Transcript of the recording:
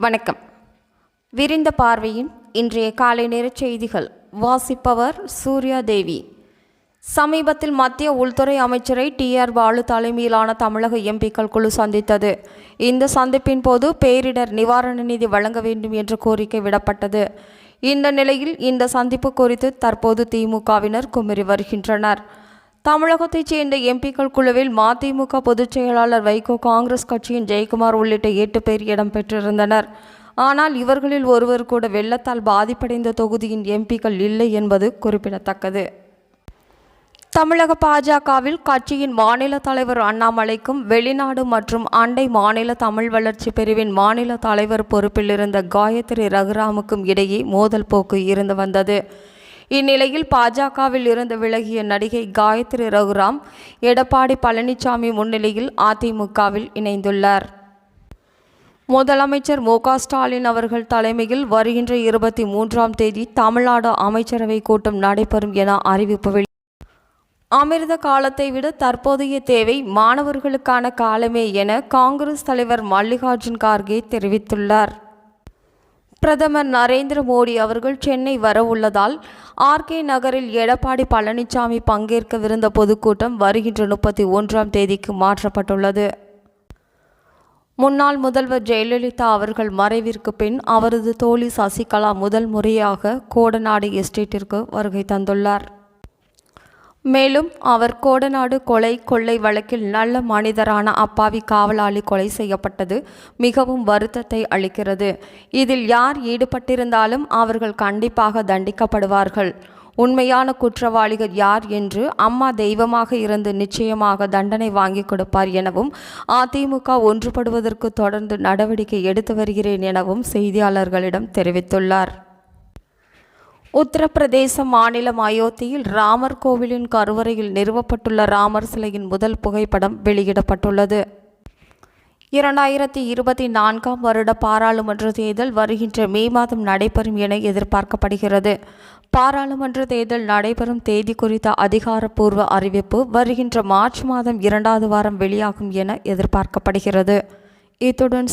வணக்கம். விரிந்த பார்வையின் இன்றைய காலை நேர செய்திகள். வாசிப்பவர் சூர்யா தேவி. சமீபத்தில் மத்திய உள்துறை அமைச்சரை TR பாலு தலைமையிலான தமிழக எம்பிக்கள் குழு சந்தித்தது. இந்த சந்திப்பின் போது பேரிடர் நிவாரண நிதி வழங்க வேண்டும் என்ற கோரிக்கை விடப்பட்டது. இந்த நிலையில் இந்த சந்திப்பு குறித்து தற்போது திமுகவினர் குமரி வருகின்றனர். தமிழகத்தைச் சேர்ந்த எம்பிக்கள் குழுவில் மதிமுக பொதுச் செயலாளர் வைகோ, காங்கிரஸ் கட்சியின் ஜெயக்குமார் உள்ளிட்ட 8 பேர் இடம்பெற்றிருந்தனர். ஆனால் இவர்களில் ஒருவர் கூட வெள்ளத்தால் பாதிப்படைந்த தொகுதியின் எம்பிக்கள் இல்லை என்பது குறிப்பிடத்தக்கது. தமிழக பாஜகவில் கட்சியின் மாநில தலைவர் அண்ணாமலைக்கும் வெளிநாடு மற்றும் அண்டை மாநில தமிழ் வளர்ச்சி பிரிவின் மாநில தலைவர் பொறுப்பில் இருந்த காயத்ரி ரகுராமுக்கும் இடையே மோதல் போக்கு இருந்து வந்தது. இந்நிலையில் பாஜகவில் இருந்து விலகிய நடிகை காயத்ரி ரகுராம் எடப்பாடி பழனிசாமி முன்னிலையில் அதிமுகவில் இணைந்துள்ளார். முதலமைச்சர் மு.க. ஸ்டாலின் அவர்கள் தலைமையில் வருகின்ற 23ஆம் தேதி தமிழ்நாடு அமைச்சரவை கூட்டம் நடைபெறும் என அறிவிப்பு அமிர்த காலத்தை விட தற்போதைய தேவை மாணவர்களுக்கான காலமே என காங்கிரஸ் தலைவர் மல்லிகார்ஜுன் கார்கே தெரிவித்துள்ளார். பிரதமர் நரேந்திர மோடி அவர்கள் சென்னை வரவுள்ளதால் RK நகரில் எடப்பாடி பழனிசாமி பங்கேற்கவிருந்த பொதுக்கூட்டம் வருகின்ற 31ஆம் தேதிக்கு மாற்றப்பட்டுள்ளது. முன்னாள் முதல்வர் ஜெயலலிதா அவர்கள் மறைவிற்கு பின் அவரது தோழி சசிகலா முதல் முறையாக கோடநாடு எஸ்டேட்டிற்கு வருகை தந்துள்ளார். மேலும் அவர் கோடநாடு கொலை கொள்ளை வழக்கில் நல்ல மனிதரான அப்பாவி காவலாளி கொலை செய்யப்பட்டது மிகவும் வருத்தத்தை அளிக்கிறது. இதில் யார் ஈடுபட்டிருந்தாலும் அவர்கள் கண்டிப்பாக தண்டிக்கப்படுவார்கள். உண்மையான குற்றவாளிகள் யார் என்று அம்மா தெய்வமாக இருந்து நிச்சயமாக தண்டனை வாங்கி கொடுப்பார் எனவும் அதிமுக ஒன்றுபடுவதற்கு தொடர்ந்து நடவடிக்கை எடுத்து வருகிறேன் எனவும் செய்தியாளர்களிடம் தெரிவித்துள்ளார். உத்தரப்பிரதேச மாநிலம் அயோத்தியில் ராமர் கோவிலின் கருவறையில் நிறுவப்பட்டுள்ள ராமர் சிலையின் முதல் புகைப்படம் வெளியிடப்பட்டுள்ளது. 2024ஆம் வருட பாராளுமன்ற தேர்தல் வருகின்ற மே மாதம் நடைபெறும் என எதிர்பார்க்கப்படுகிறது. பாராளுமன்ற தேர்தல் நடைபெறும் தேதி குறித்த அதிகாரப்பூர்வ அறிவிப்பு வருகின்ற மார்ச் மாதம் 2வது வாரம் வெளியாகும் என எதிர்பார்க்கப்படுகிறது. இத்துடன்